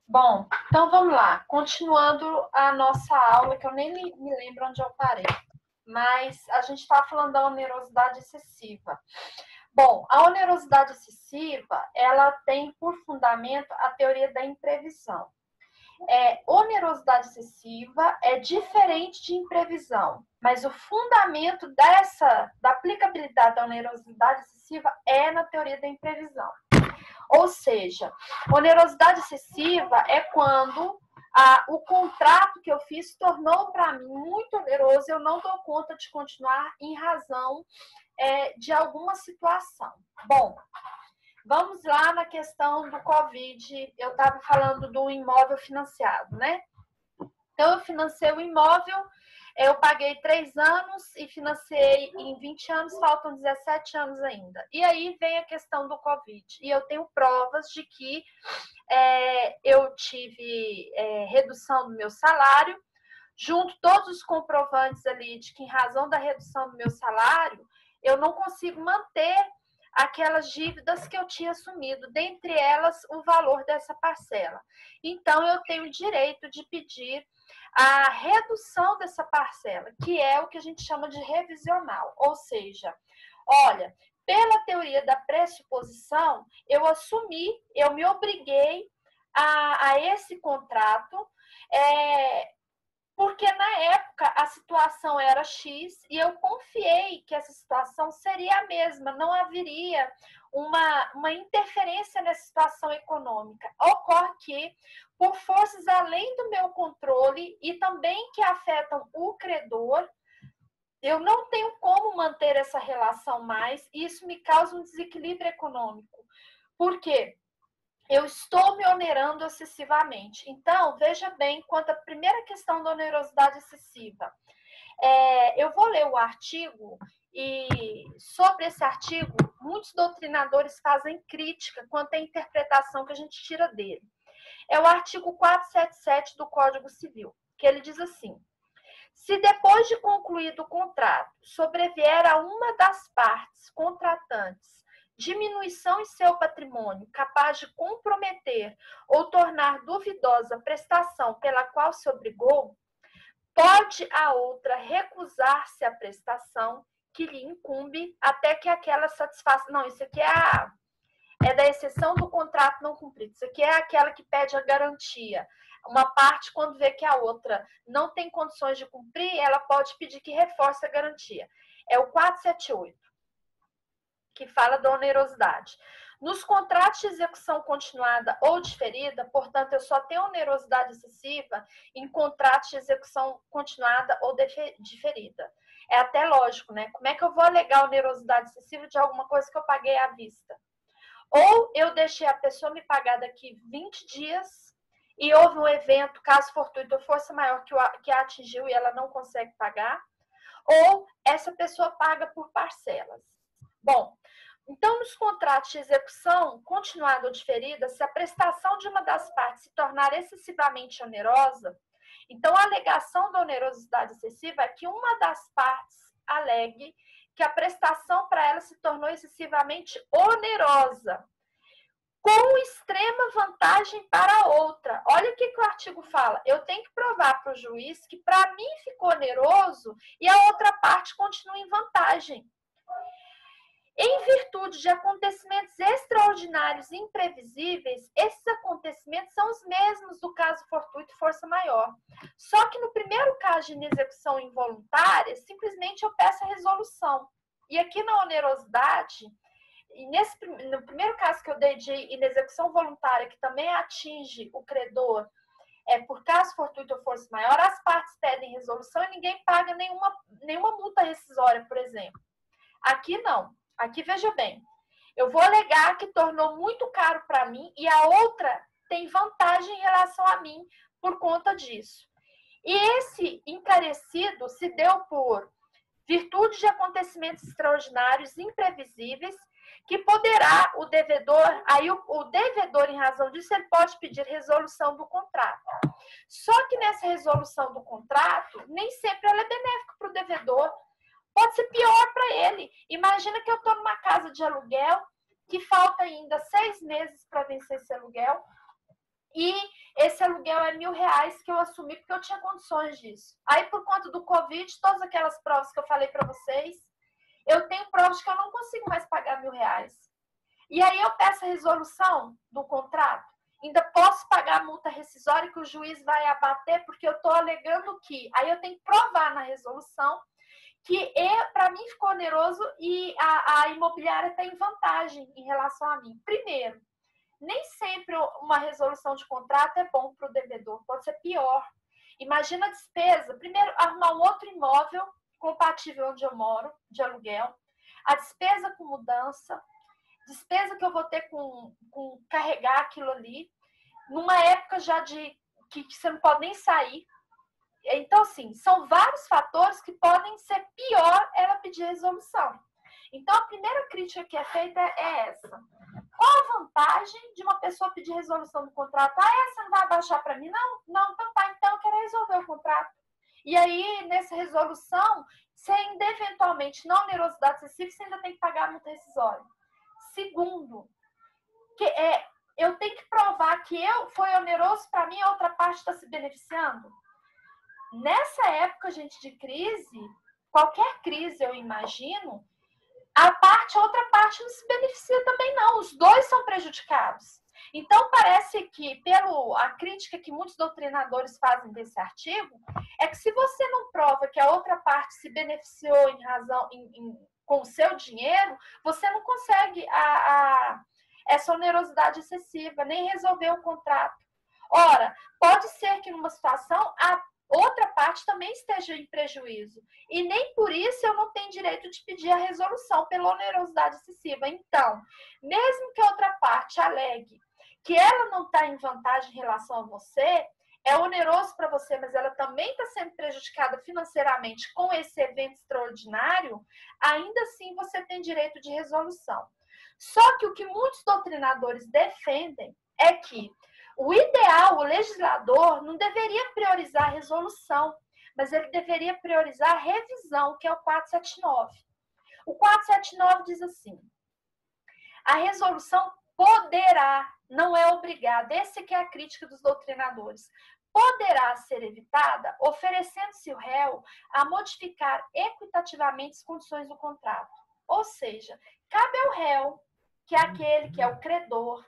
Bom, então vamos lá. Continuando a nossa aula, que eu nem me lembro onde eu parei, mas a gente está falando da onerosidade excessiva. Bom, a onerosidade excessiva, ela tem por fundamento a teoria da imprevisão. Onerosidade excessiva é diferente de imprevisão, mas o fundamento da aplicabilidade da onerosidade excessiva é na teoria da imprevisão. Ou seja, onerosidade excessiva é quando o contrato que eu fiz tornou para mim muito oneroso, eu não dou conta de continuar em razão de alguma situação. Bom, vamos lá na questão do Covid. Eu estava falando do imóvel financiado, né? Então, eu financei o imóvel, eu paguei 3 anos e financei em 20 anos, faltam 17 anos ainda. E aí vem a questão do Covid. E eu tenho provas de que eu tive redução do meu salário, junto todos os comprovantes ali de que, em razão da redução do meu salário, eu não consigo manter aquelas dívidas que eu tinha assumido, dentre elas o valor dessa parcela. Então, eu tenho o direito de pedir a redução dessa parcela, que é o que a gente chama de revisional. Ou seja, olha, pela teoria da pressuposição, eu assumi, eu me obriguei a esse contrato, porque na época a situação era X e eu confiei que essa situação seria a mesma, não haveria uma interferência nessa situação econômica. Ocorre que, por forças além do meu controle e também que afetam o credor, eu não tenho como manter essa relação mais e isso me causa um desequilíbrio econômico. Por quê? Eu estou me onerando excessivamente. Então, veja bem, quanto à primeira questão da onerosidade excessiva. Eu vou ler o artigo e, sobre esse artigo, muitos doutrinadores fazem crítica quanto à interpretação que a gente tira dele. É o artigo 477 do Código Civil, que ele diz assim: se depois de concluído o contrato sobrevier a uma das partes contratantes diminuição em seu patrimônio capaz de comprometer ou tornar duvidosa a prestação pela qual se obrigou, pode a outra recusar-se à prestação que lhe incumbe até que aquela satisfaça. Não, isso aqui é da exceção do contrato não cumprido. Isso aqui é aquela que pede a garantia. Uma parte, quando vê que a outra não tem condições de cumprir, ela pode pedir que reforce a garantia. É o 478, que fala da onerosidade. Nos contratos de execução continuada ou diferida, portanto, eu só tenho onerosidade excessiva em contratos de execução continuada ou diferida. É até lógico, né? Como é que eu vou alegar onerosidade excessiva de alguma coisa que eu paguei à vista? Ou eu deixei a pessoa me pagar daqui 20 dias e houve um evento, caso fortuito, força maior que a atingiu e ela não consegue pagar, ou essa pessoa paga por parcelas. Bom, então, nos contratos de execução continuada ou diferida, se a prestação de uma das partes se tornar excessivamente onerosa, então a alegação da onerosidade excessiva é que uma das partes alegue que a prestação para ela se tornou excessivamente onerosa, com extrema vantagem para a outra. Olha o que o artigo fala. Eu tenho que provar para o juiz que para mim ficou oneroso e a outra parte continua em vantagem. Em virtude de acontecimentos extraordinários e imprevisíveis, esses acontecimentos são os mesmos do caso fortuito e força maior. Só que no primeiro caso de inexecução involuntária, simplesmente eu peço a resolução. E aqui na onerosidade, no primeiro caso que eu dei de inexecução voluntária, que também atinge o credor, por caso fortuito ou força maior, as partes pedem resolução e ninguém paga nenhuma multa rescisória, por exemplo. Aqui não. Aqui, veja bem, eu vou alegar que tornou muito caro para mim e a outra tem vantagem em relação a mim por conta disso. E esse encarecido se deu por virtude de acontecimentos extraordinários, imprevisíveis, que poderá o devedor, aí o devedor, em razão disso, ele pode pedir resolução do contrato. Só que nessa resolução do contrato, nem sempre ela é benéfica para o devedor, pode ser pior para ele. Imagina que eu estou numa casa de aluguel, que falta ainda 6 meses para vencer esse aluguel, e aluguel é R$ 1.000 que eu assumi porque eu tinha condições disso. Aí, por conta do Covid, todas aquelas provas que eu falei para vocês, eu tenho provas que eu não consigo mais pagar R$ 1.000. E aí eu peço a resolução do contrato. Ainda posso pagar a multa rescisória que o juiz vai abater, porque eu estou alegando que... Aí eu tenho que provar na resolução que para mim ficou oneroso e a imobiliária está em vantagem em relação a mim. Primeiro, nem sempre uma resolução de contrato é bom para o devedor, pode ser pior. Imagina a despesa. Primeiro, arrumar um outro imóvel compatível onde eu moro, de aluguel, a despesa com mudança, despesa que eu vou ter com carregar aquilo ali, numa época já de que você não pode nem sair. Então, assim, são vários fatores que podem ser pior ela pedir resolução. Então, a primeira crítica que é feita é essa. Qual a vantagem de uma pessoa pedir resolução do contrato? Você não vai abaixar para mim? Não, então tá, então eu quero resolver o contrato. E aí, nessa resolução, se ainda eventualmente não onerosidade excessiva, você ainda tem que pagar a multa rescisória. Segundo, eu tenho que provar que foi oneroso para mim e a outra parte está se beneficiando. Nessa época, gente, de crise, qualquer crise, eu imagino, a outra parte não se beneficia também, não. Os dois são prejudicados. Então, parece que, a crítica que muitos doutrinadores fazem desse artigo, é que se você não prova que a outra parte se beneficiou com o seu dinheiro, você não consegue essa onerosidade excessiva, nem resolver o contrato. Ora, pode ser que numa situação a outra parte também esteja em prejuízo. E nem por isso eu não tenho direito de pedir a resolução pela onerosidade excessiva. Então, mesmo que a outra parte alegue que ela não está em vantagem em relação a você, é oneroso para você, mas ela também está sendo prejudicada financeiramente com esse evento extraordinário, ainda assim você tem direito de resolução. Só que o que muitos doutrinadores defendem é que o ideal, o legislador, não deveria priorizar a resolução, mas ele deveria priorizar a revisão, que é o 479. O 479 diz assim: a resolução poderá, não é obrigada. Essa que é a crítica dos doutrinadores. Poderá ser evitada oferecendo-se o réu a modificar equitativamente as condições do contrato. Ou seja, cabe ao réu, que é aquele que é o credor,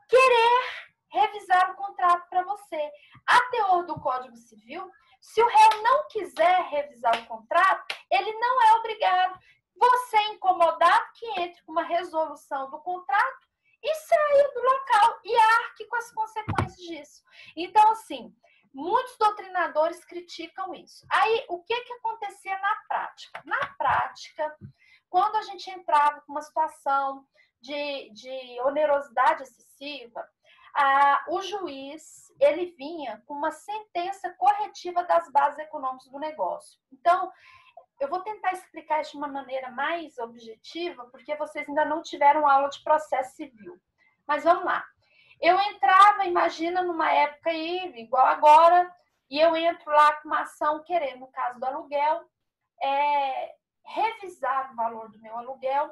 querer revisar o contrato para você. A teor do Código Civil, se o réu não quiser revisar o contrato, ele não é obrigado. Você, incomodado, que entre com uma resolução do contrato e saia do local e arque com as consequências disso. Então, assim, muitos doutrinadores criticam isso. Aí, o que acontecia na prática? Na prática, quando a gente entrava com uma situação de onerosidade excessiva, o juiz, ele vinha com uma sentença corretiva das bases econômicas do negócio. Então, eu vou tentar explicar isso de uma maneira mais objetiva, porque vocês ainda não tiveram aula de processo civil. Mas vamos lá. Eu entrava, imagina, numa época aí, igual agora, e eu entro lá com uma ação querendo, no caso do aluguel, revisar o valor do meu aluguel,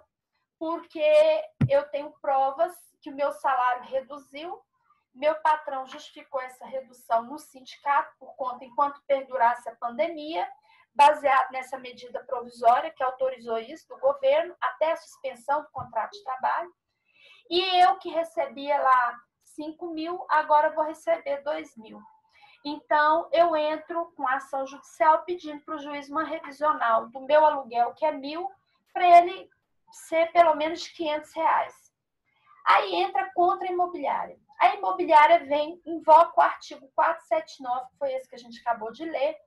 porque eu tenho provas que o meu salário reduziu, meu patrão justificou essa redução no sindicato por conta enquanto perdurasse a pandemia, baseado nessa medida provisória que autorizou isso do governo, até a suspensão do contrato de trabalho. E eu que recebia lá 5 mil, agora vou receber 2 mil. Então, eu entro com ação judicial pedindo para o juiz uma revisional do meu aluguel, que é 1.000, para ele ser pelo menos de R$500. Aí entra contra a imobiliária. A imobiliária vem, invoca o artigo 479, que foi esse que a gente acabou de ler,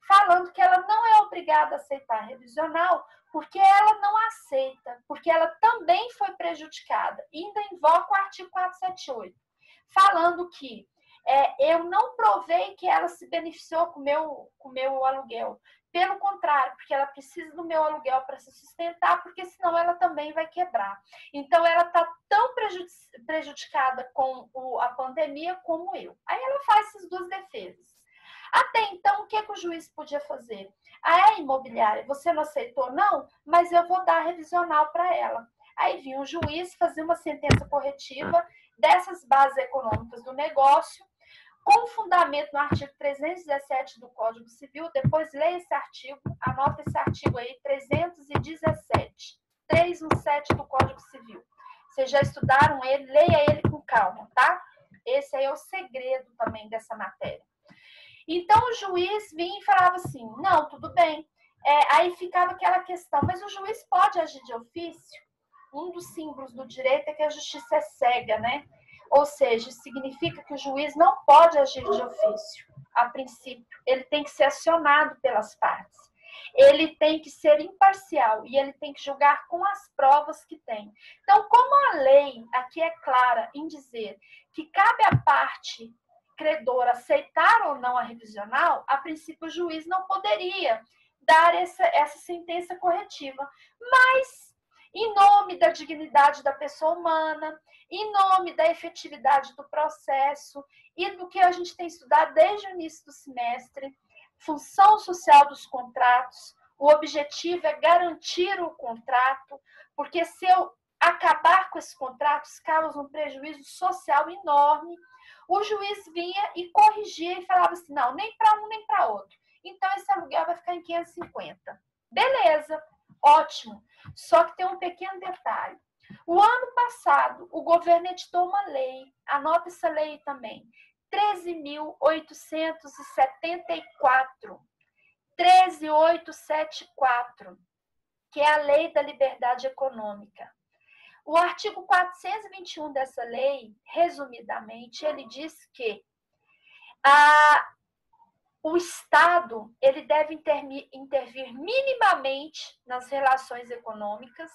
falando que ela não é obrigada a aceitar a revisional, porque ela não aceita, porque ela também foi prejudicada. E ainda invoca o artigo 478, falando que eu não provei que ela se beneficiou com o meu aluguel. Pelo contrário, porque ela precisa do meu aluguel para se sustentar, porque senão ela também vai quebrar. Então, ela está tão prejudicada com a pandemia como eu. Aí ela faz essas duas defesas. Até então, o que o juiz podia fazer? Imobiliária, você não aceitou? Não, mas eu vou dar revisional para ela. Aí vinha o juiz fazer uma sentença corretiva dessas bases econômicas do negócio, com fundamento no artigo 317 do Código Civil, depois leia esse artigo, anota esse artigo aí, 317, 317 do Código Civil. Vocês já estudaram ele, leia ele com calma, tá? Esse aí é o segredo também dessa matéria. Então, o juiz vinha e falava assim, não, tudo bem. Aí ficava aquela questão, mas o juiz pode agir de ofício? Um dos símbolos do direito é que a justiça é cega, né? Ou seja, significa que o juiz não pode agir de ofício, a princípio. Ele tem que ser acionado pelas partes. Ele tem que ser imparcial e ele tem que julgar com as provas que tem. Então, como a lei aqui é clara em dizer que cabe à parte credora aceitar ou não a revisional, a princípio o juiz não poderia dar essa sentença corretiva. Mas, em nome da dignidade da pessoa humana, em nome da efetividade do processo e do que a gente tem estudado desde o início do semestre, função social dos contratos, o objetivo é garantir o contrato, porque se eu acabar com esses contratos, causa um prejuízo social enorme. O juiz vinha e corrigia e falava assim, não, nem para um nem para outro. Então, esse aluguel vai ficar em 550. Beleza, ótimo. Só que tem um pequeno detalhe. O ano passado, o governo editou uma lei, anota essa lei também, 13.874, 13.874, que é a Lei da Liberdade Econômica. O artigo 421 dessa lei, resumidamente, ele diz que o Estado ele deve intervir minimamente nas relações econômicas,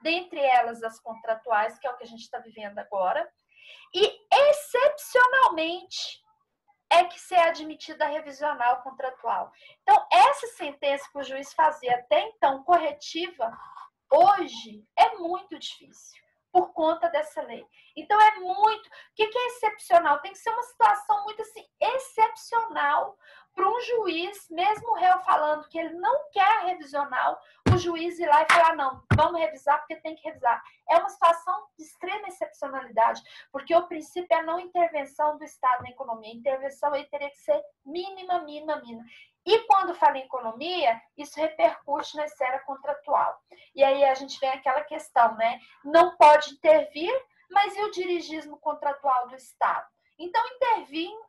dentre elas as contratuais, que é o que a gente está vivendo agora, e, excepcionalmente, é que ser admitida a revisional contratual. Então, essa sentença que o juiz fazia até então corretiva, hoje é muito difícil por conta dessa lei. Então, é muito... O que é excepcional? Tem que ser uma situação muito assim, excepcional para um juiz, mesmo o réu falando que ele não quer a revisional, o juiz ir lá e falar, não, vamos revisar porque tem que revisar. É uma situação de extrema excepcionalidade, porque o princípio é a não intervenção do Estado na economia. A intervenção aí teria que ser mínima, mínima, mínima. E quando fala em economia, isso repercute na esfera contratual. E aí a gente vem aquela questão, né? Não pode intervir, mas e o dirigismo contratual do Estado? Então,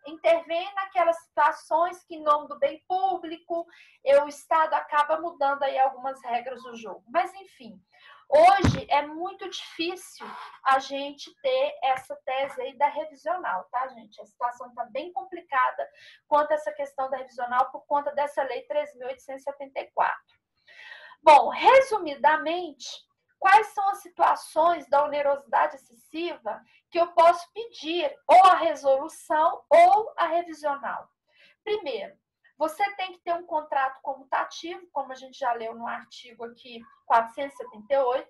intervém naquelas situações que, em nome do bem público, o Estado acaba mudando aí algumas regras do jogo. Mas, enfim, hoje é muito difícil a gente ter essa tese aí da revisional, tá, gente? A situação está bem complicada quanto a essa questão da revisional por conta dessa lei 3.874. Bom, resumidamente, quais são as situações da onerosidade excessiva que eu posso pedir ou a resolução ou a revisional? Primeiro, você tem que ter um contrato comutativo, como a gente já leu no artigo aqui 478.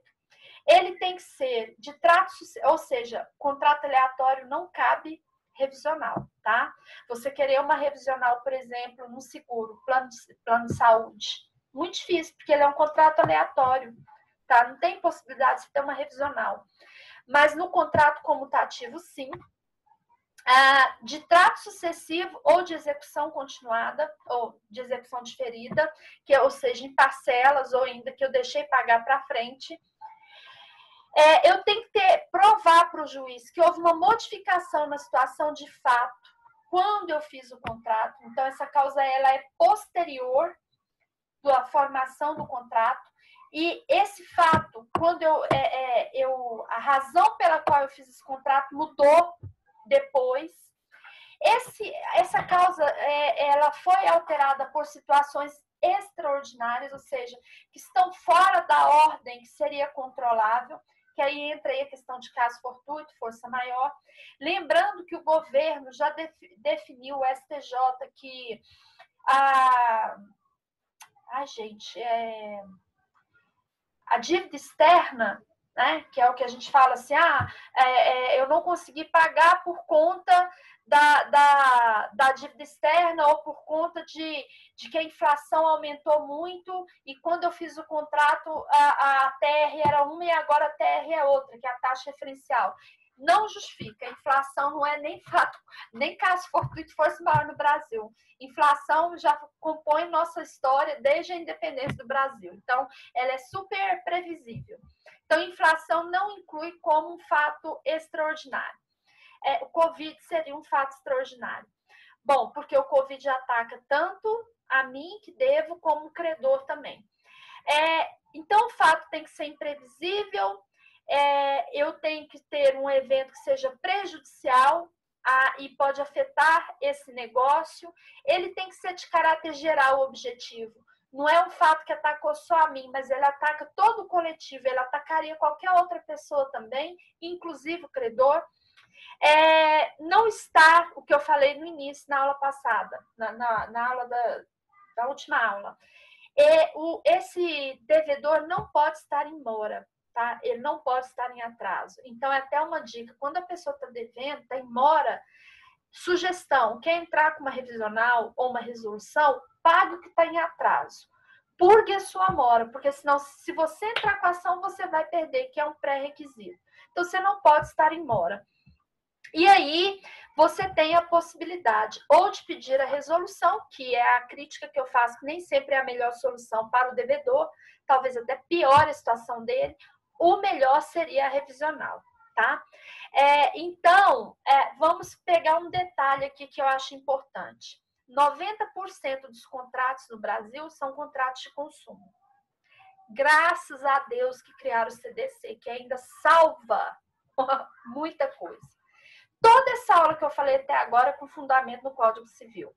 Ele tem que ser de trato, ou seja, contrato aleatório não cabe revisional, tá? Você querer uma revisional, por exemplo, no seguro, plano de saúde, muito difícil, porque ele é um contrato aleatório, tá? Não tem possibilidade de ter uma revisional. Mas no contrato comutativo, sim. De trato sucessivo ou de execução continuada, ou de execução diferida, ou seja, em parcelas, ou ainda que eu deixei pagar para frente. Eu tenho que provar para o juiz que houve uma modificação na situação de fato quando eu fiz o contrato. Então, essa causa ela é posterior da formação do contrato. E esse fato, quando a razão pela qual eu fiz esse contrato mudou depois. Essa causa ela foi alterada por situações extraordinárias, ou seja, que estão fora da ordem que seria controlável, que aí entra aí a questão de caso fortuito, força maior. Lembrando que o governo já definiu, o STJ, que a dívida externa, né, que é o que a gente fala assim, eu não consegui pagar por conta da dívida externa ou por conta de que a inflação aumentou muito e quando eu fiz o contrato a TR era uma e agora a TR é outra, que é a taxa referencial. não justifica. A inflação não é nem fato, nem caso fortuito fosse maior no Brasil. Inflação já compõe nossa história desde a independência do Brasil. Então, ela é super previsível. Então, inflação não inclui como um fato extraordinário. O Covid seria um fato extraordinário. Bom, porque o Covid ataca tanto a mim, que devo, como o credor também. Então, o fato tem que ser imprevisível, eu tenho que ter um evento que seja prejudicial e pode afetar esse negócio. Ele tem que ser de caráter geral, o objetivo. Não é um fato que atacou só a mim, mas ele ataca todo o coletivo, ele atacaria qualquer outra pessoa também, inclusive o credor. Não está o que eu falei no início, na aula passada, na aula da última aula. Esse devedor não pode estar em mora, tá? Ele não pode estar em atraso. Então, é até uma dica, quando a pessoa está devendo, está em mora, sugestão, quer entrar com uma revisional ou uma resolução, pague o que está em atraso. Purgue a sua mora, porque senão, se você entrar com a ação, você vai perder, que é um pré-requisito. Então, você não pode estar em mora. E aí, você tem a possibilidade ou de pedir a resolução, que é a crítica que eu faço, que nem sempre é a melhor solução para o devedor, talvez até piore a situação dele, o melhor seria a revisional, tá? Então, vamos pegar um detalhe aqui que eu acho importante. 90% dos contratos no Brasil são contratos de consumo. Graças a Deus que criaram o CDC, que ainda salva muita coisa. Toda essa aula que eu falei até agora é com fundamento no Código Civil.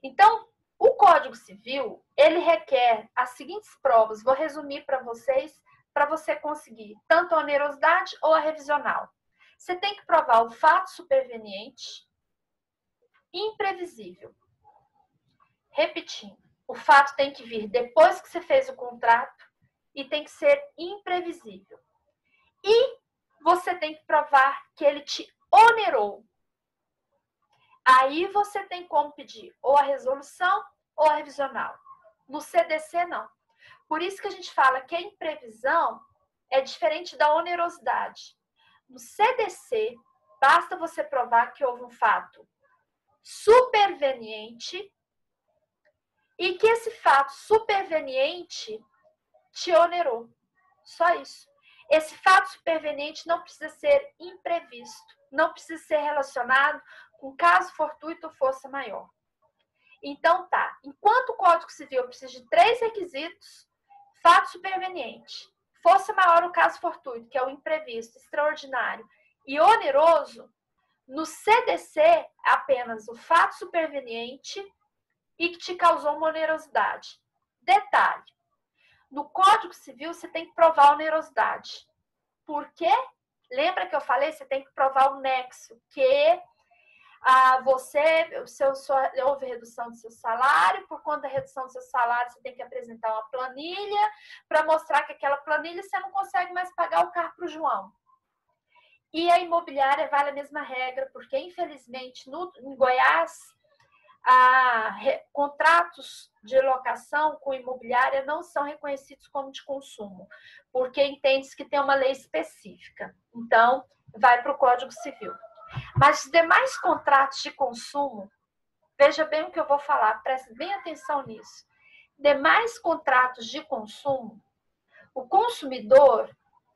Então, o Código Civil, ele requer as seguintes provas, vou resumir para vocês, para você conseguir tanto a onerosidade ou a revisional. Você tem que provar o fato superveniente, imprevisível. Repetindo, o fato tem que vir depois que você fez o contrato e tem que ser imprevisível. E você tem que provar que ele te onerou. Aí você tem como pedir ou a resolução ou a revisional. No CDC, não. Por isso que a gente fala que a imprevisão é diferente da onerosidade. No CDC, basta você provar que houve um fato superveniente e que esse fato superveniente te onerou. Só isso. Esse fato superveniente não precisa ser imprevisto, não precisa ser relacionado com caso fortuito ou força maior. Então, tá. Enquanto o Código Civil precisa de 3 requisitos, fato superveniente, força maior no caso fortuito, que é o imprevisto, extraordinário e oneroso, no CDC, apenas o fato superveniente e que te causou uma onerosidade. Detalhe. No Código Civil, você tem que provar a onerosidade. Por quê? Lembra que eu falei? Você tem que provar o nexo, que houve redução do seu salário, por conta da redução do seu salário, você tem que apresentar uma planilha para mostrar que aquela planilha você não consegue mais pagar o carro para o João. E a imobiliária vale a mesma regra, porque, infelizmente, em Goiás, contratos de locação com imobiliária não são reconhecidos como de consumo, porque entende-se que tem uma lei específica. Então, vai para o Código Civil. Mas os demais contratos de consumo, veja bem o que eu vou falar, preste bem atenção nisso. Demais contratos de consumo, o consumidor,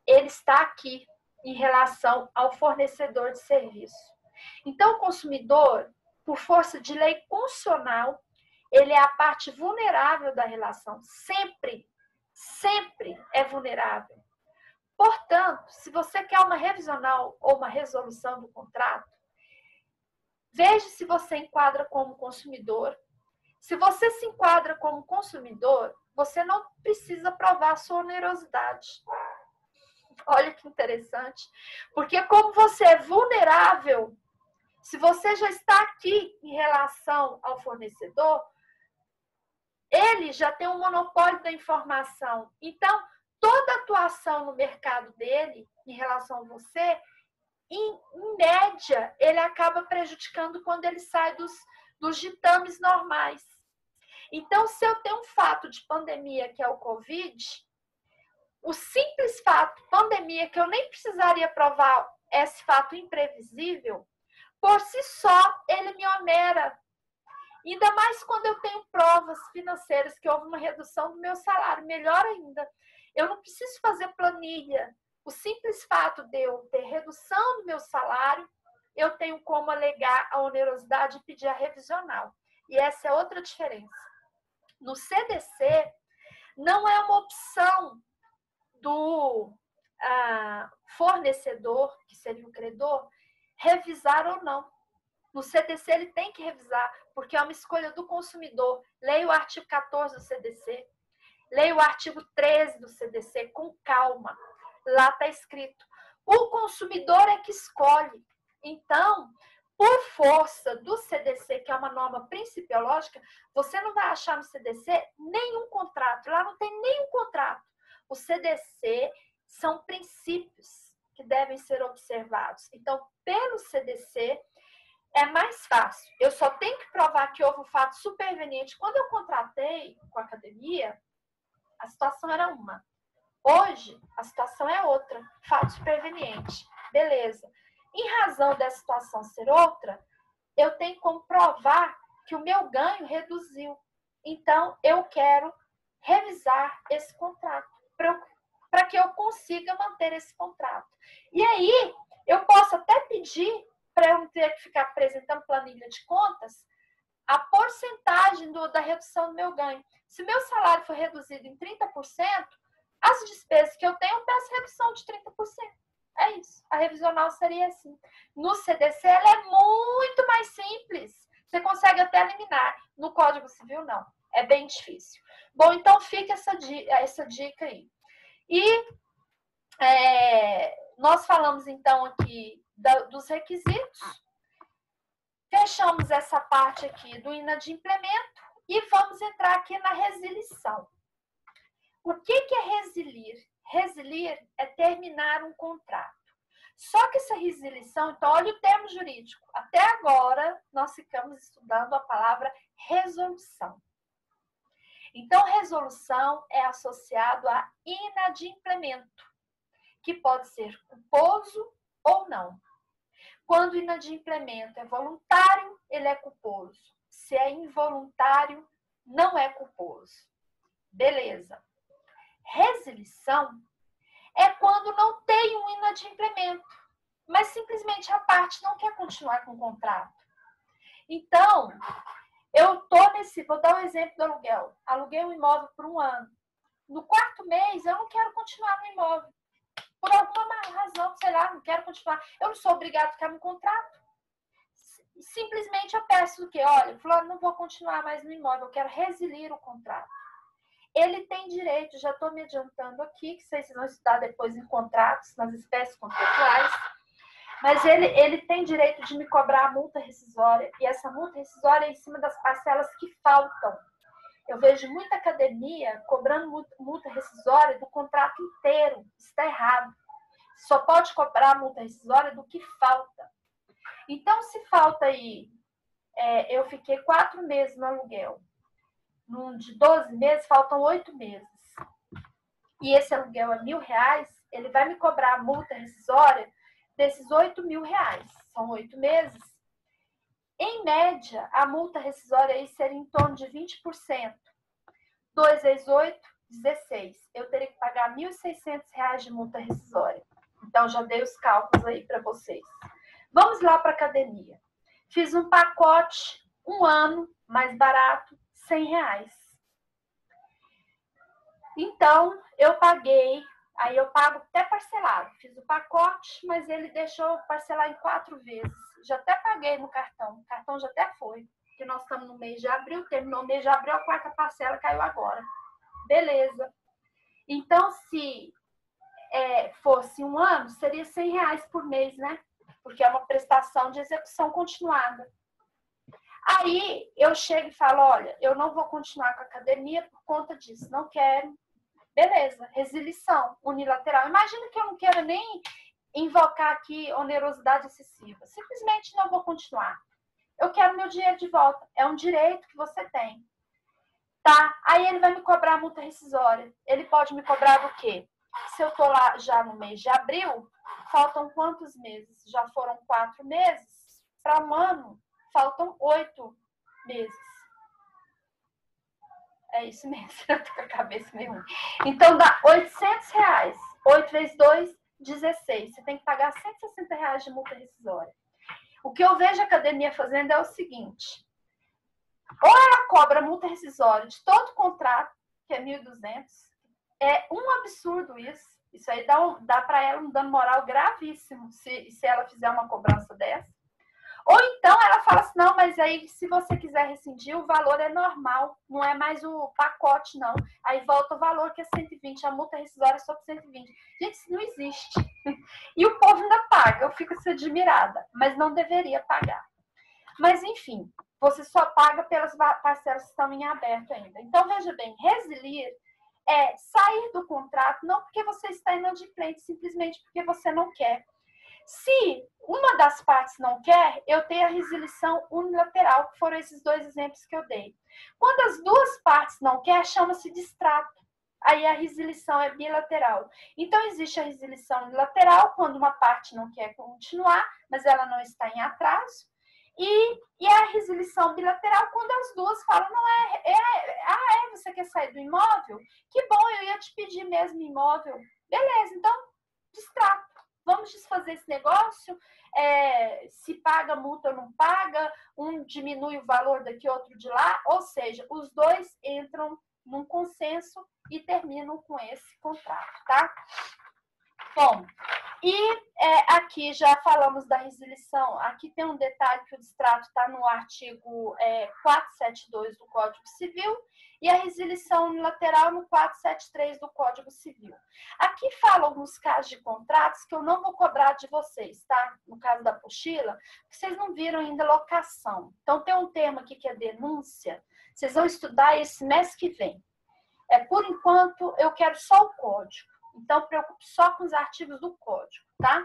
ele está aqui em relação ao fornecedor de serviço. Então, o consumidor, por força de lei constitucional, ele é a parte vulnerável da relação. Sempre, sempre é vulnerável. Portanto, se você quer uma revisional ou uma resolução do contrato, veja se você enquadra como consumidor. Se você se enquadra como consumidor, você não precisa provar a sua onerosidade. Olha que interessante. Porque como você é vulnerável, se você já está aqui em relação ao fornecedor, ele já tem um monopólio da informação. Então, toda atuação no mercado dele, em relação a você, em média, ele acaba prejudicando quando ele sai dos ditames normais. Então, se eu tenho um fato de pandemia, que é o Covid, o simples fato, pandemia, que eu nem precisaria provar esse fato imprevisível, por si só, ele me onera. Ainda mais quando eu tenho provas financeiras que houve uma redução do meu salário. Melhor ainda, eu não preciso fazer planilha. O simples fato de eu ter redução do meu salário, eu tenho como alegar a onerosidade e pedir a revisional. E essa é outra diferença. No CDC, não é uma opção do fornecedor, que seria o credor, revisar ou não. No CDC ele tem que revisar, porque é uma escolha do consumidor. Leia o artigo 14 do CDC, leia o artigo 13 do CDC com calma. Lá está escrito, o consumidor é que escolhe. Então, por força do CDC, que é uma norma principiológica, você não vai achar no CDC nenhum contrato. Lá não tem nenhum contrato. O CDC são princípios que devem ser observados. Então, pelo CDC, é mais fácil. Eu só tenho que provar que houve um fato superveniente. Quando eu contratei com a academia, a situação era uma. Hoje, a situação é outra. Fato superveniente. Beleza. Em razão dessa situação ser outra, eu tenho como provar que o meu ganho reduziu. Então, eu quero revisar esse contrato para que eu consiga manter esse contrato. E aí, eu posso até pedir, para eu não ter que ficar apresentando planilha de contas, a porcentagem da redução do meu ganho. Se meu salário for reduzido em 30%, as despesas que eu tenho, eu peço redução de 30%. É isso. A revisional seria assim. No CDC, ela é muito mais simples. Você consegue até eliminar. No Código Civil, não. É bem difícil. Bom, então fica essa dica aí. E nós falamos, então, aqui dos requisitos. Fechamos essa parte aqui do inadimplemento e vamos entrar aqui na resilição. O que é resilir? Resilir é terminar um contrato. Só que essa resilição, então, olha o termo jurídico. Até agora, nós ficamos estudando a palavra resolução. Então, resolução é associado a inadimplemento, que pode ser culposo ou não. Quando o inadimplemento é voluntário, ele é culposo. Se é involuntário, não é culposo. Beleza. Resilição é quando não tem um inadimplemento, mas simplesmente a parte não quer continuar com o contrato. Então, vou dar um exemplo do aluguel. Aluguei um imóvel por 1 ano. No 4º mês, eu não quero continuar no imóvel. Por alguma razão, sei lá, não quero continuar. Eu não sou obrigado a ficar no contrato. Simplesmente eu peço o quê? Olha, fulano, não vou continuar mais no imóvel, eu quero resilir o contrato. Ele tem direito, já estou me adiantando aqui, que vocês vão estudar depois em contratos, nas espécies contratuais, mas ele tem direito de me cobrar a multa rescisória, e essa multa rescisória é em cima das parcelas que faltam. Eu vejo muita academia cobrando multa rescisória do contrato inteiro. Está errado. Só pode cobrar a multa rescisória do que falta. Então, se falta aí, eu fiquei 4 meses no aluguel. De 12 meses, faltam 8 meses. E esse aluguel é R$1.000, ele vai me cobrar a multa rescisória desses R$8.000. São 8 meses. Em média, a multa rescisória aí seria em torno de 20%. 2 vezes 8, 16. Eu teria que pagar R$1.600 de multa rescisória. Então, já dei os cálculos aí para vocês. Vamos lá para a academia. Fiz um pacote, 1 ano, mais barato, R$100. Então, eu paguei, aí eu pago até parcelado. Fiz o pacote, mas ele deixou parcelar em 4 vezes. Já até paguei no cartão. O cartão já até foi. Porque nós estamos no mês de abril, terminou o mês de abril, a 4ª parcela caiu agora. Beleza. Então, se fosse 1 ano, seria R$100 por mês, né? Porque é uma prestação de execução continuada. Aí, eu chego e falo, olha, eu não vou continuar com a academia por conta disso, não quero. Beleza, resilição unilateral. Imagina que eu não quero nem invocar aqui onerosidade excessiva. Simplesmente não vou continuar. Eu quero meu dinheiro de volta. É um direito que você tem. Tá? Aí ele vai me cobrar a multa rescisória. Ele pode me cobrar do quê? se eu estou lá já no mês de abril, faltam quantos meses? Já foram 4 meses? Para um ano, faltam 8 meses. É isso mesmo, eu tô com a cabeça meio ruim. Então, dá R$800. 8 vezes 2, 16. Você tem que pagar R$160 de multa rescisória. O que eu vejo a academia fazendo é o seguinte. Ou ela cobra multa rescisória de todo contrato, que é 1.200. É um absurdo isso. Isso aí dá para ela um dano moral gravíssimo se ela fizer uma cobrança dessa. Ou então ela fala assim, não, mas aí se você quiser rescindir, o valor é normal, não é mais o pacote, não. Aí volta o valor que é 120, a multa rescisória é só por 120. Gente, isso não existe. E o povo ainda paga, eu fico assim, admirada, mas não deveria pagar. Mas, enfim, você só paga pelas parcelas que estão em aberto ainda. Então, veja bem, resilir é sair do contrato não porque você está inadimplente, simplesmente porque você não quer. Se uma das partes não quer, eu tenho a resilição unilateral, que foram esses 2 exemplos que eu dei. Quando as 2 partes não querem, chama-se distrato. Aí a resilição é bilateral. Então, existe a resilição unilateral, quando uma parte não quer continuar, mas ela não está em atraso. E a resilição bilateral, quando as 2 falam, não você quer sair do imóvel? Que bom, eu ia te pedir mesmo imóvel. Beleza, então, distrato. Vamos desfazer esse negócio, se paga multa ou não paga, um diminui o valor daqui, outro de lá, ou seja, os 2 entram num consenso e terminam com esse contrato, tá? Bom, e aqui já falamos da resilição. Aqui tem um detalhe que o distrato está no artigo 472 do Código Civil e a resilição unilateral no 473 do Código Civil. Aqui fala alguns casos de contratos que eu não vou cobrar de vocês, tá? No caso da apostila, vocês não viram ainda locação. Então, tem um termo aqui que é denúncia. Vocês vão estudar esse mês que vem. Por enquanto, eu quero só o código. Então, preocupe só com os artigos do código, tá?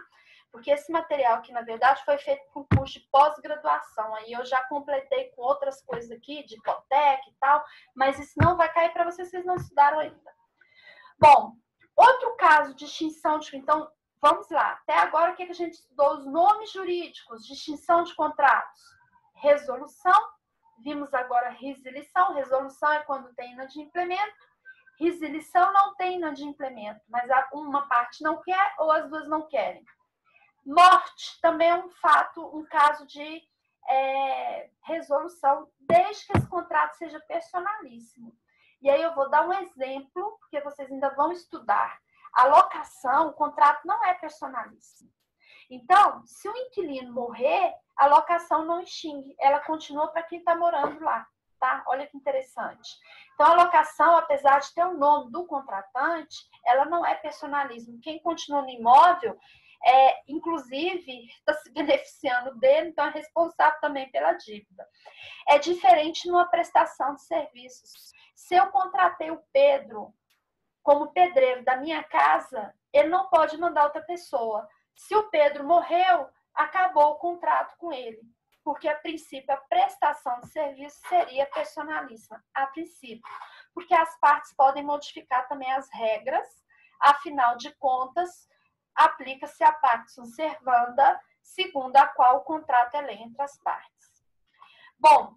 Porque esse material aqui, na verdade, foi feito com curso de pós-graduação. Aí eu já completei com outras coisas aqui, de hipoteca e tal, mas isso não vai cair para vocês não estudaram ainda. Bom, outro caso de extinção de... Então, vamos lá. Até agora, o que a gente estudou? Os nomes jurídicos de extinção de contratos. Resolução. Vimos agora resilição. Resolução é quando tem inadimplemento. Resilição não tem inadimplemento, mas uma parte não quer ou as 2 não querem. Morte também é um fato, um caso de resolução, desde que esse contrato seja personalíssimo. E aí eu vou dar um exemplo, porque vocês ainda vão estudar. A locação, o contrato não é personalíssimo. Então, se o inquilino morrer, a locação não extingue, ela continua para quem está morando lá. Tá? Olha que interessante. Então, a locação, apesar de ter o nome do contratante, ela não é personalismo. Quem continua no imóvel, inclusive, está se beneficiando dele, então é responsável também pela dívida. É diferente numa prestação de serviços. Se eu contratei o Pedro como pedreiro da minha casa, ele não pode mandar outra pessoa. Se o Pedro morreu, acabou o contrato com ele. Porque, a princípio, a prestação de serviço seria personalíssima, a princípio. Porque as partes podem modificar também as regras, afinal de contas, aplica-se a pactum servanda, segundo a qual o contrato é lei entre as partes. Bom,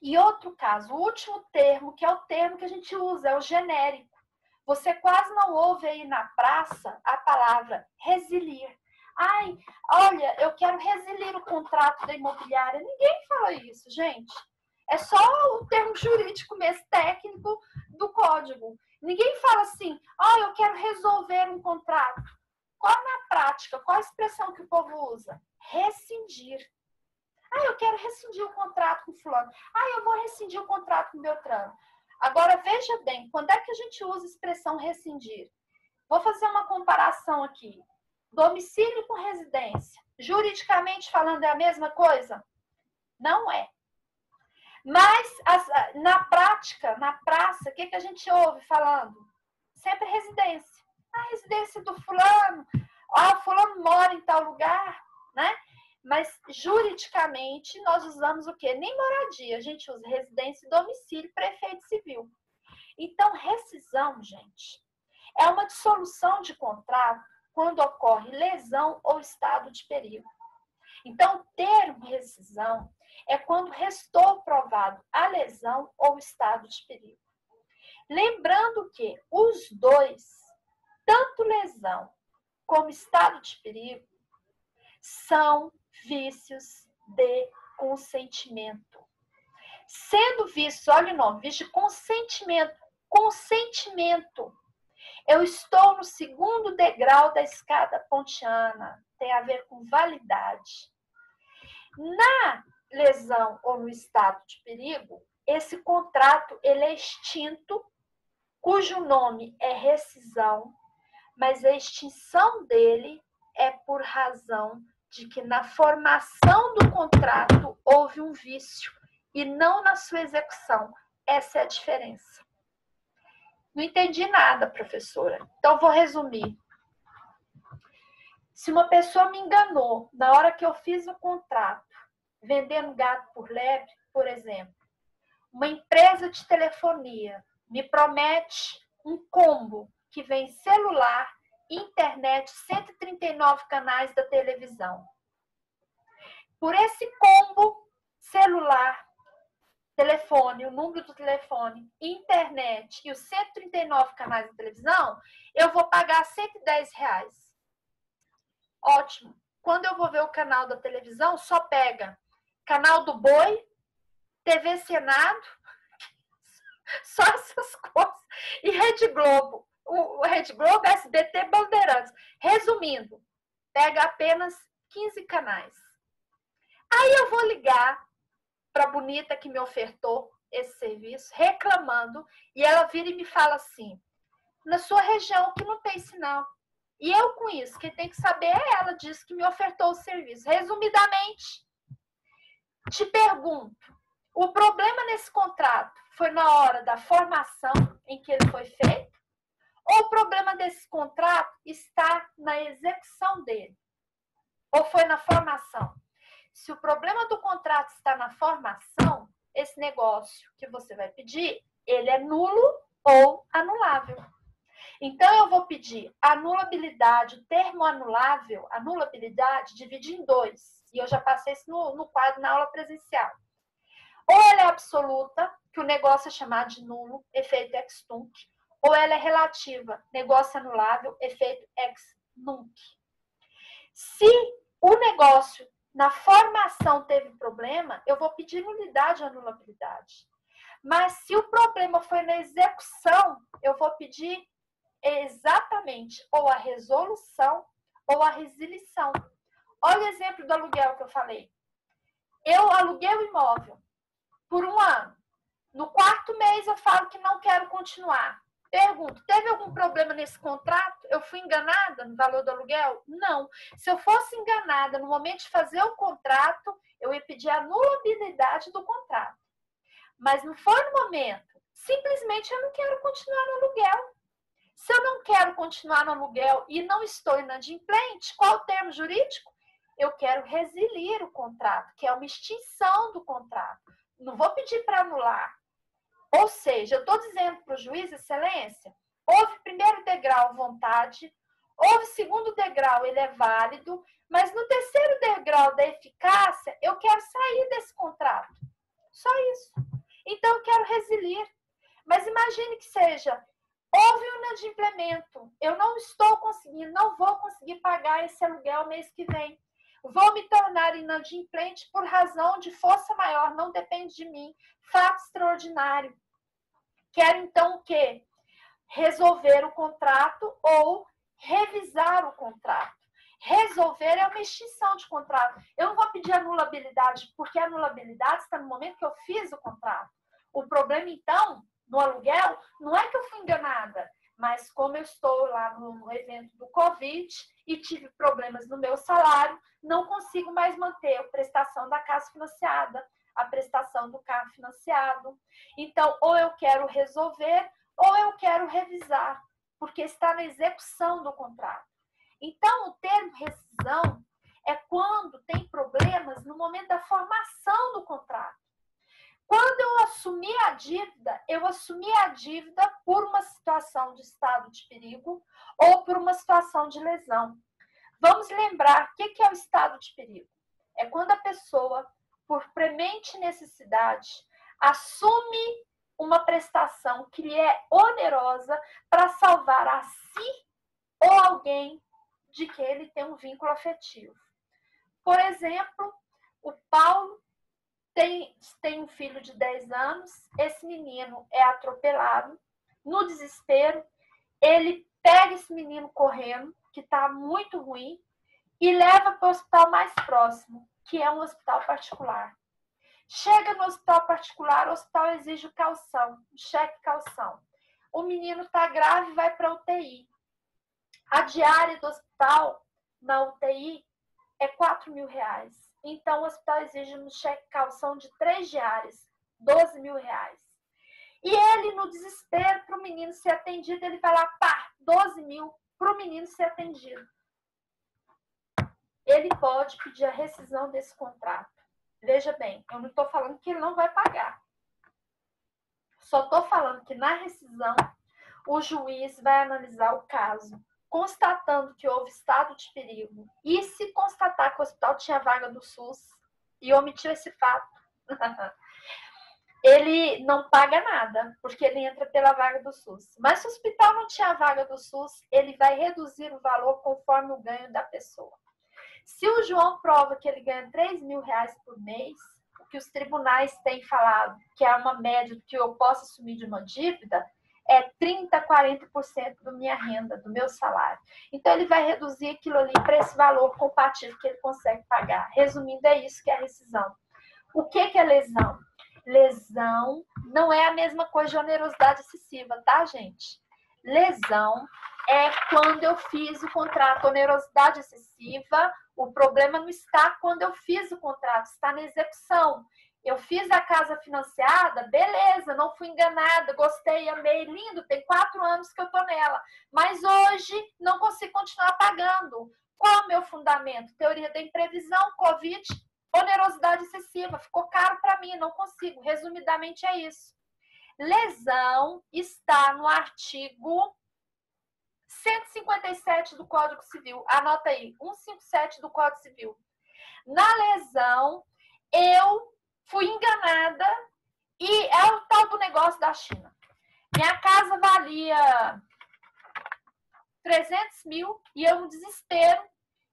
e outro caso, o último termo, que é o termo que a gente usa, é o genérico. Você quase não ouve aí na praça a palavra resilir. Ai, olha, eu quero resilir o contrato da imobiliária. Ninguém fala isso, gente. É só o termo jurídico mesmo, técnico do código. Ninguém fala assim, eu quero resolver um contrato. Qual na prática, qual a expressão que o povo usa? Rescindir. Eu quero rescindir o contrato com fulano. Eu vou rescindir o contrato com Beltrano. Agora, veja bem, quando é que a gente usa a expressão rescindir? Vou fazer uma comparação aqui. Domicílio com residência. Juridicamente falando, é a mesma coisa? Não é. Mas, na prática, na praça, o que a gente ouve falando? Sempre residência. A residência do fulano. O fulano mora em tal lugar, né? Mas, juridicamente, nós usamos o quê? Nem moradia. A gente usa residência e domicílio para efeito civil. Então, rescisão, gente, É uma dissolução de contrato quando ocorre lesão ou estado de perigo. Então, o termo rescisão é quando restou provado a lesão ou estado de perigo. Lembrando que os dois, tanto lesão como estado de perigo, são vícios de consentimento. Sendo vícios, olha o nome, vício de consentimento. Consentimento. Eu estou no segundo degrau da escada pontiana. Tem a ver com validade. Na lesão ou no estado de perigo, esse contrato ele é extinto, cujo nome é rescisão, mas a extinção dele é por razão de que na formação do contrato houve um vício e não na sua execução. Essa é a diferença. Não entendi nada, professora. Então, vou resumir. Se uma pessoa me enganou na hora que eu fiz o contrato, vendendo gato por lebre, por exemplo, uma empresa de telefonia me promete um combo que vem celular, internet, 139 canais da televisão. Por esse combo, celular, telefone, o número do telefone, internet e os 139 canais da televisão, eu vou pagar R$110. Ótimo. Quando eu vou ver o canal da televisão, só pega canal do Boi, TV Senado, só essas coisas. E Rede Globo. O Rede Globo, SBT, Bandeirantes. Resumindo, pega apenas 15 canais. Aí eu vou ligar para a bonita que me ofertou esse serviço, reclamando, e ela vira e me fala assim, na sua região que não tem sinal. E eu com isso, quem tem que saber é ela, disse que me ofertou o serviço. Resumidamente, te pergunto, o problema nesse contrato foi na hora da formação em que ele foi feito? Ou o problema desse contrato está na execução dele? Ou foi na formação? Se o problema do contrato está na formação, esse negócio que você vai pedir, ele é nulo ou anulável. Então, eu vou pedir anulabilidade, o termo anulável, anulabilidade, divide em dois. E eu já passei isso no quadro na aula presencial. Ou ela é absoluta, que o negócio é chamado de nulo, efeito ex tunc, ou ela é relativa, negócio anulável, efeito ex nunc. Se o negócio na formação teve problema, eu vou pedir nulidade ou anulabilidade. Mas se o problema foi na execução, eu vou pedir exatamente ou a resolução ou a resilição. Olha o exemplo do aluguel que eu falei. Eu aluguei o imóvel por 1 ano. No 4º mês eu falo que não quero continuar. Pergunto, teve algum problema nesse contrato? Eu fui enganada no valor do aluguel? Não. Se eu fosse enganada no momento de fazer o contrato, eu ia pedir a nulabilidade do contrato. Mas não foi no momento. Simplesmente eu não quero continuar no aluguel. Se eu não quero continuar no aluguel e não estou inadimplente, qual o termo jurídico? Eu quero resilir o contrato, que é uma extinção do contrato. Não vou pedir para anular. Ou seja, eu estou dizendo para o juiz, excelência, houve primeiro degrau, vontade, houve segundo degrau, ele é válido, mas no terceiro degrau da eficácia, eu quero sair desse contrato. Só isso. Então, eu quero resilir. Mas imagine que seja, houve um inadimplemento, eu não estou conseguindo, não vou conseguir pagar esse aluguel mês que vem. Vou me tornar inadimplente por razão de força maior, não depende de mim. Fato extraordinário. Quero então o quê? Resolver o contrato ou revisar o contrato. Resolver é uma extinção de contrato. Eu não vou pedir anulabilidade, porque a anulabilidade está no momento que eu fiz o contrato. O problema, então, no aluguel, não é que eu fui enganada, mas como eu estou lá no evento do Covid e tive problemas no meu salário, não consigo mais manter a prestação da casa financiada, a prestação do carro financiado. Então, ou eu quero resolver, ou eu quero revisar, porque está na execução do contrato. Então, o termo rescisão é quando tem problemas no momento da formação do contrato. Quando eu assumi a dívida, eu assumi a dívida por uma situação de estado de perigo ou por uma situação de lesão. Vamos lembrar o que é o estado de perigo. É quando a pessoa, por premente necessidade, assume uma prestação que lhe é onerosa para salvar a si ou alguém de que ele tem um vínculo afetivo. Por exemplo, o Paulo tem um filho de 10 anos, esse menino é atropelado, no desespero, ele pega esse menino correndo, que está muito ruim, e leva para o hospital mais próximo, que é um hospital particular. Chega no hospital particular, o hospital exige calção, um cheque calção. O menino está grave e vai para a UTI. A diária do hospital, na UTI, é R$4.000. Então, o hospital exige um cheque calção de 3 diárias, R$12.000. E ele, no desespero, para o menino ser atendido, ele vai lá, pá, 12 mil para o menino ser atendido. Ele pode pedir a rescisão desse contrato. Veja bem, eu não estou falando que ele não vai pagar. Só estou falando que na rescisão, o juiz vai analisar o caso, constatando que houve estado de perigo. E se constatar que o hospital tinha vaga do SUS e omitiu esse fato, ele não paga nada, porque ele entra pela vaga do SUS. Mas se o hospital não tinha vaga do SUS, ele vai reduzir o valor conforme o ganho da pessoa. Se o João prova que ele ganha R$3.000 por mês, o que os tribunais têm falado, que é uma média que eu posso assumir de uma dívida, é 30%, 40% da minha renda, do meu salário. Então, ele vai reduzir aquilo ali para esse valor compatível que ele consegue pagar. Resumindo, é isso que é a rescisão. O que é lesão? Lesão não é a mesma coisa de onerosidade excessiva, tá, gente? Lesão é quando eu fiz o contrato. Onerosidade excessiva, o problema não está quando eu fiz o contrato, está na execução. Eu fiz a casa financiada, beleza, não fui enganada, gostei, amei, lindo, tem 4 anos que eu tô nela. Mas hoje não consigo continuar pagando. Qual é o meu fundamento? Teoria da imprevisão, Covid, onerosidade excessiva, ficou caro para mim, não consigo. Resumidamente é isso. Lesão está no artigo 157 do Código Civil. Anota aí, 157 do Código Civil. Na lesão, eu fui enganada e é o tal do negócio da China. Minha casa valia 300 mil e eu no desespero,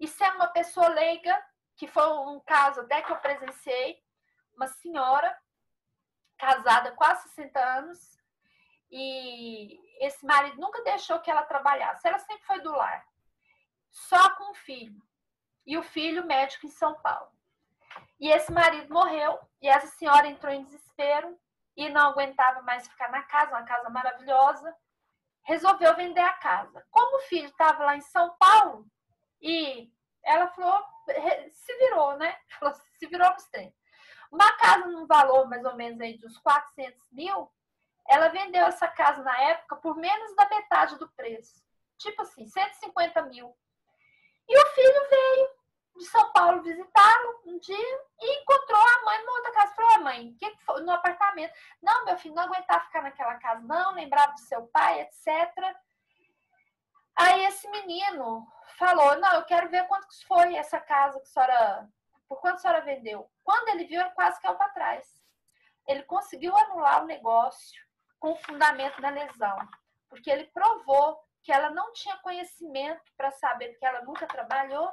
e sendo uma pessoa leiga, que foi um caso até que eu presenciei, uma senhora casada quase 60 anos, e esse marido nunca deixou que ela trabalhasse, ela sempre foi do lar, só com o filho, e o filho médico em São Paulo. E esse marido morreu, e essa senhora entrou em desespero e não aguentava mais ficar na casa, uma casa maravilhosa, resolveu vender a casa. Como o filho estava lá em São Paulo, e ela falou, se virou, né? Se virou nos 30. Uma casa num valor mais ou menos aí de uns 400 mil, ela vendeu essa casa na época por menos da metade do preço. Tipo assim, 150 mil. E o filho veio de São Paulo visitá-lo um dia e encontrou a mãe numa outra casa. Falou, mãe, o que foi? No apartamento. Não, meu filho, não aguentava ficar naquela casa, não, lembrava do seu pai, etc. Aí esse menino falou, não, eu quero ver quanto foi essa casa que a senhora, por quanto a senhora vendeu. Quando ele viu, ele quase caiu para trás. Ele conseguiu anular o negócio com fundamento na lesão, porque ele provou que ela não tinha conhecimento para saber, porque ela nunca trabalhou.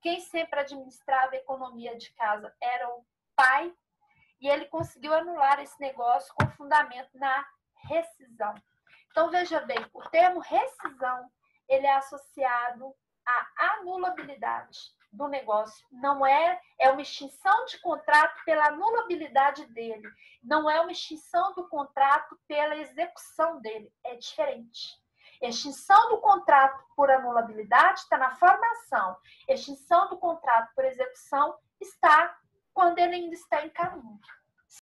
Quem sempre administrava a economia de casa era o pai, e ele conseguiu anular esse negócio com fundamento na rescisão. Então, veja bem, o termo rescisão, ele é associado à anulabilidade do negócio. Não é uma extinção de contrato pela anulabilidade dele. Não é uma extinção do contrato pela execução dele. É diferente. Extinção do contrato por anulabilidade está na formação. Extinção do contrato por execução está quando ele ainda está em caminho.